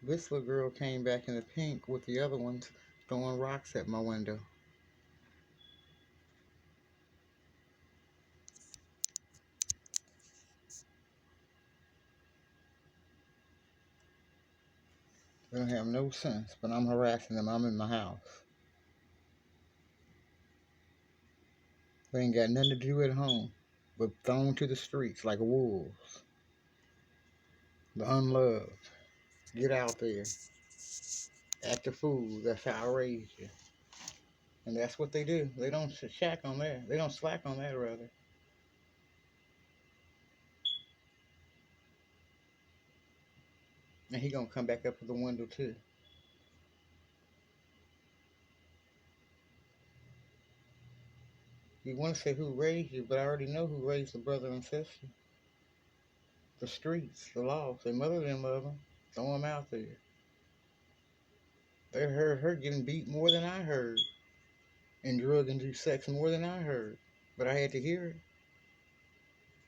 This little girl came back in the pink with the other ones throwing rocks at my window. They don't have no sense, but I'm harassing them. I'm in my house. They ain't got nothing to do at home but thrown to the streets like wolves. The unloved. Get out there. Act a fool. That's how I raised you. And that's what they do. They don't shack on that. They don't slack on that, rather. And he gonna come back up to the window too. You want to say who raised you, but I already know who raised the brother and sister. The streets, the law. Their mother didn't love them. Throw them out there. They heard her getting beat more than I heard, and drug and do sex more than I heard. But I had to hear it.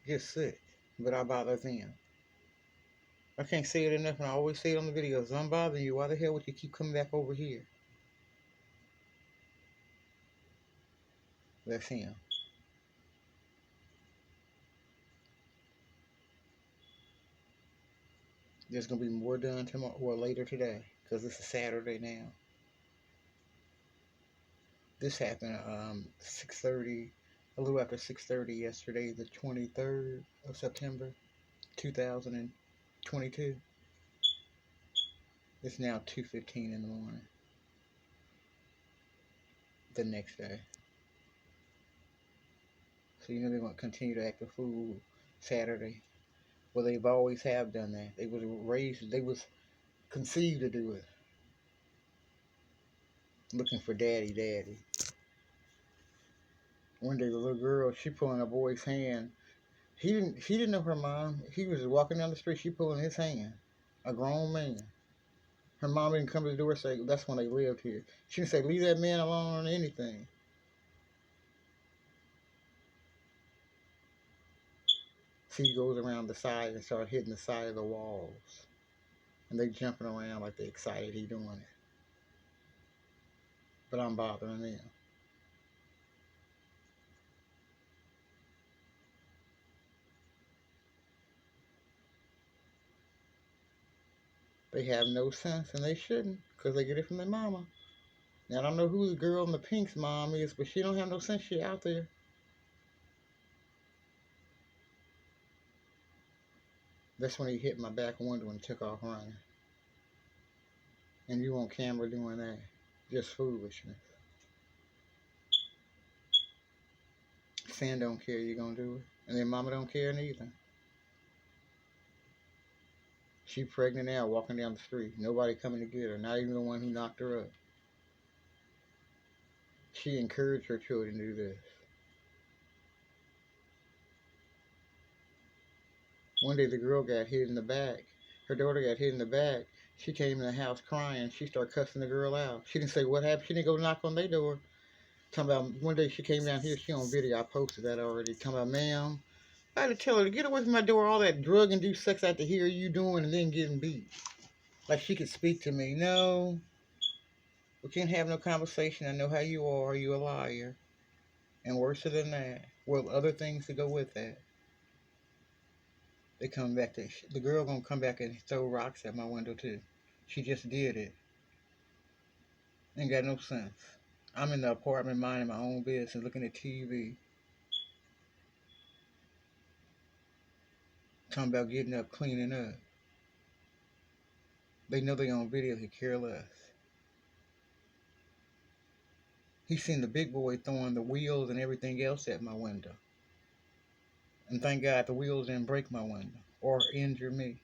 Get sick. But I bother them. I can't say it enough, and I always say it on the videos. I'm bothering you. Why the hell would you keep coming back over here? That's him. There's gonna be more done tomorrow or later today, because it's a Saturday now. This happened 6:30, a little after 6:30 yesterday, the 23rd of September, 2022. It's now 2:15 in the morning. The next day. So you know they're gonna continue to act a fool Saturday. Well, they've always have done that. They was raised, they was conceived to do it, looking for daddy, daddy. One day the little girl, she pulling a boy's hand. He didn't know her mom. He was walking down the street. She pulling his hand. A grown man. Her mom didn't come to the door and say, that's when they lived here. She didn't say, leave that man alone or anything. She goes around the side and start hitting the side of the walls. And they jumping around like they excited he doing it. But I'm bothering them. They have no sense and they shouldn't because they get it from their mama. Now I don't know who the girl in the pink's mom is, but she don't have no sense. She out there. That's when he hit my back window and took off running. And you on camera doing that. Just foolishness. Sin don't care you gonna do it. And then mama don't care neither. She pregnant now, walking down the street. Nobody coming to get her. Not even the one who knocked her up. She encouraged her children to do this. One day the girl got hit in the back. Her daughter got hit in the back. She came in the house crying. She started cussing the girl out. She didn't say what happened. She didn't go knock on their door. Talking about one day she came down here. She on video. I posted that already. Talking about, ma'am, I had to tell her to get away from my door. All that drug induced sex I had to hear you doing and then getting beat. Like she could speak to me. No, we can't have no conversation. I know how you are. You a liar. And worse than that, well, other things to go with that. They come back to the girl gonna come back and throw rocks at my window too. She just did it. Ain't got no sense. I'm in the apartment minding my own business, looking at TV, talking about getting up, cleaning up. They know they on video. He care less. He seen the big boy throwing the wheels and everything else at my window. And thank God the wheels didn't break my window or injure me.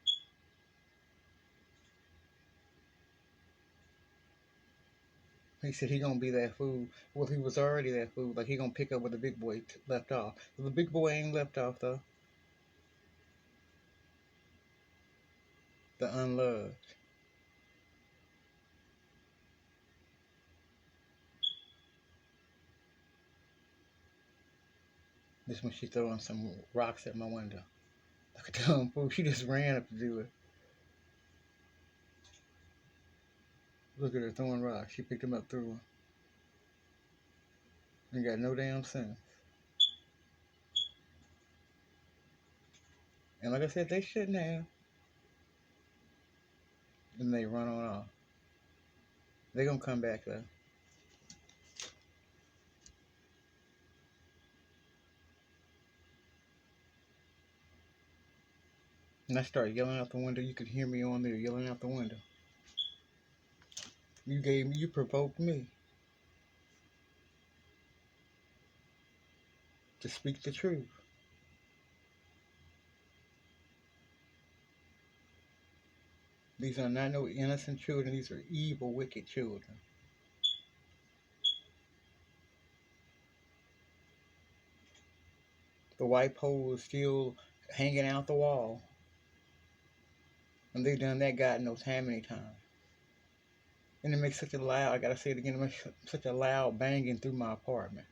He said he gonna be that fool. Well, he was already that fool. Like he gonna pick up where the big boy left off. Well, the big boy ain't left off though. The unloved. This when she throwing some rocks at my window. Like a dumb fool. She just ran up to do it. Look at her throwing rocks. She picked them up, threw them. Ain't got no damn sense. And like I said, they shouldn't have. And they run on off. They gonna come back though. And I started yelling out the window. You could hear me on there yelling out the window. You provoked me to speak the truth. These are not no innocent children. These are evil, wicked children. The white pole is still hanging out the wall. And they've done that God knows how many times. And it makes such a loud, I gotta say it again, it makes such a loud banging through my apartment.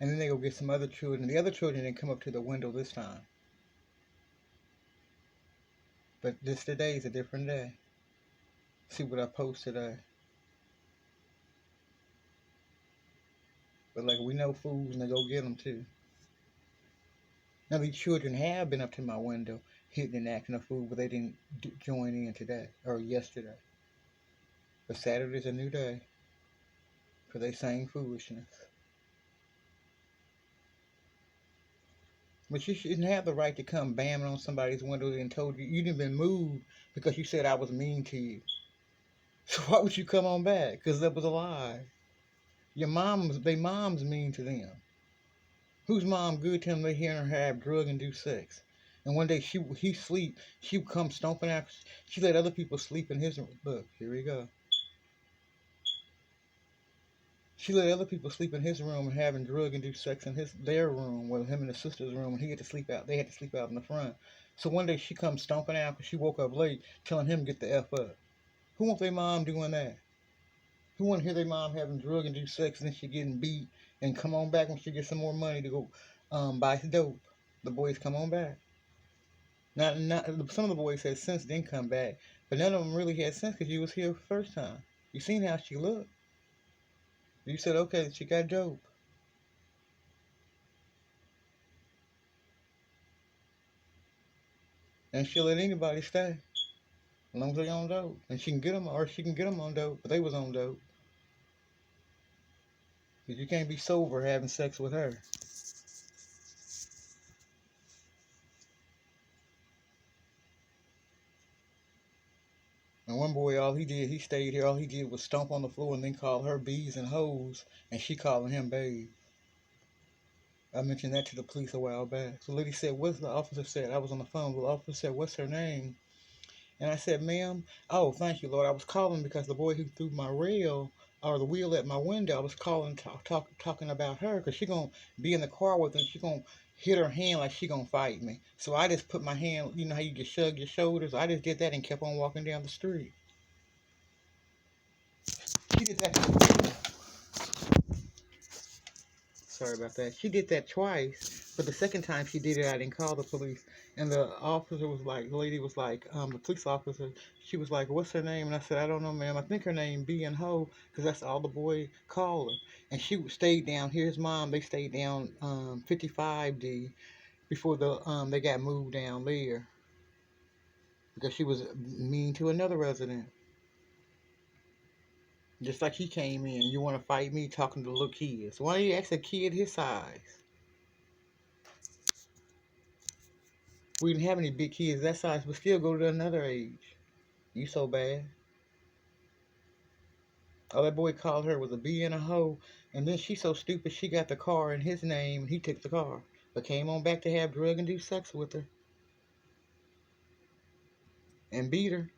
And then they go get some other children. The other children didn't come up to the window this time. But this today is a different day. See what I post today. But like we know fools and they go get them too. Now these children have been up to my window, hitting and acting a fool, but they didn't join in today or yesterday. But Saturday's a new day for they same foolishness. But you shouldn't have the right to come bamming on somebody's window and told you didn't been moved because you said I was mean to you. So why would you come on back? Because that was a lie. Your mom's mean to them. Whose mom good to them they hear her have drug induced sex? And one day he sleep, she would come stomping out. She let other people sleep in his room. Look, here we go. She let other people sleep in his room and having drug induced sex in their room, with him and his sister's room, and he had to sleep out. They had to sleep out in the front. So one day she comes stomping out because she woke up late, telling him to get the F up. Who want their mom doing that? Who want to hear their mom having drug induced sex and then she getting beat and come on back when she gets some more money to go buy dope? The boys come on back. Not some of the boys had sense, didn't come back, but none of them really had sense because you was here first time. You seen how she looked. You said, okay, she got dope. And she'll let anybody stay. As long as they on dope. And she can get them, or she can get them on dope, but they was on dope. Because you can't be sober having sex with her. And one boy, all he did, he stayed here, all he did was stomp on the floor and then call her bees and hoes, and she calling him babe. I mentioned that to the police a while back. So the lady said, what's the officer said? I was on the phone. The officer said, what's her name? And I said, ma'am, oh, thank you, Lord. I was calling because the boy who threw my rail or the wheel at my window, I was calling, talking about her because she going to be in the car with him. She going to hit her hand like she going to fight me. So I just put my hand, you know how you just shrug your shoulders? I just did that and kept on walking down the street. She did that. Sorry about that. She did that twice, but the second time she did it, I didn't call the police. And the officer was like, the lady was like, the police officer, she was like, what's her name? And I said, I don't know, ma'am. I think her name B and Ho, because that's all the boy called her. And she stayed down. Here's mom. They stayed down 55D before they got moved down there because she was mean to another resident. Just like he came in, you want to fight me talking to little kids. Why don't you ask a kid his size? We didn't have any big kids that size, but still go to another age. You so bad. All that boy called her was a bee and a hoe, and then she so stupid she got the car in his name and he took the car. But came on back to have drug induced sex with her. And beat her.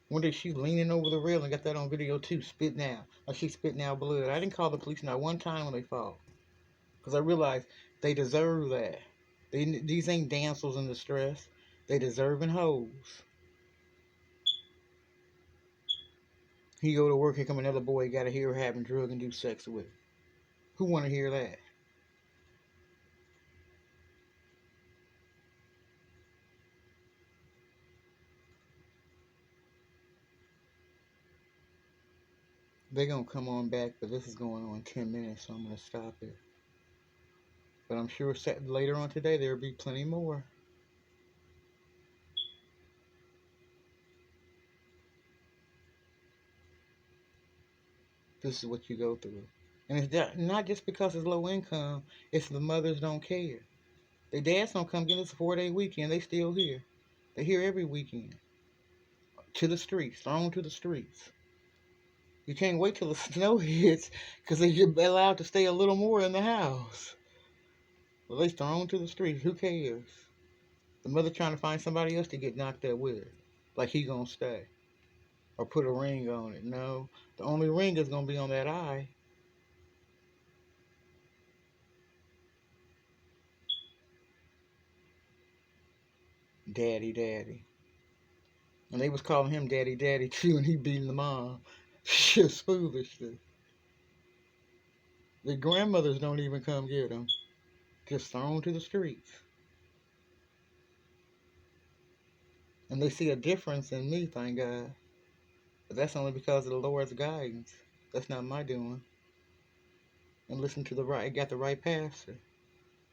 One day she leaning over the rail and got that on video too, spitting out. Like she spitting out blood. I didn't call the police not one time when they fought. Because I realized they deserve that. These ain't damsels in distress. They deserving hoes. He go to work, here come another boy, got to hear her having drug-induced sex with. Who want to hear that? They're going to come on back, but this is going on 10 minutes, so I'm going to stop it. But I'm sure later on today there will be plenty more. This is what you go through. And it's not just because it's low income, it's the mothers don't care. Their dads don't come get us a 4-day weekend, they still here. They here every weekend. To the streets, thrown to the streets. You can't wait till the snow hits because they get allowed to stay a little more in the house. Well, they thrown to the streets. Who cares? The mother trying to find somebody else to get knocked up with. Like he gonna stay. Or put a ring on it. No. The only ring is gonna be on that eye. Daddy, daddy. And they was calling him daddy, daddy too, and he beating the mom. Just foolishness. The grandmothers don't even come get him. Just thrown to the streets. And they see a difference in me, thank God. But that's only because of the Lord's guidance. That's not my doing. And listen to the right, got the right pastor.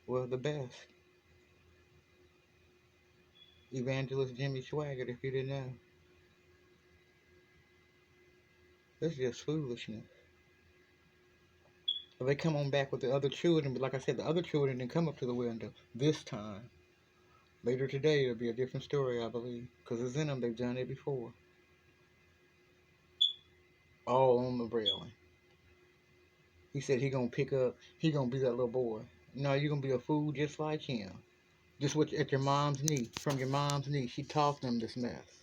Well, the best. Evangelist Jimmy Swaggart, if you didn't know. This is just foolishness. But they come on back with the other children, but like I said, the other children didn't come up to the window this time. Later today, it'll be a different story, I believe. Because it's in them, they've done it before. All on the railing. He said he gonna pick up, he gonna be that little boy. No, you're gonna be a fool just like him. Just what at your mom's knee, from your mom's knee. She taught them this mess.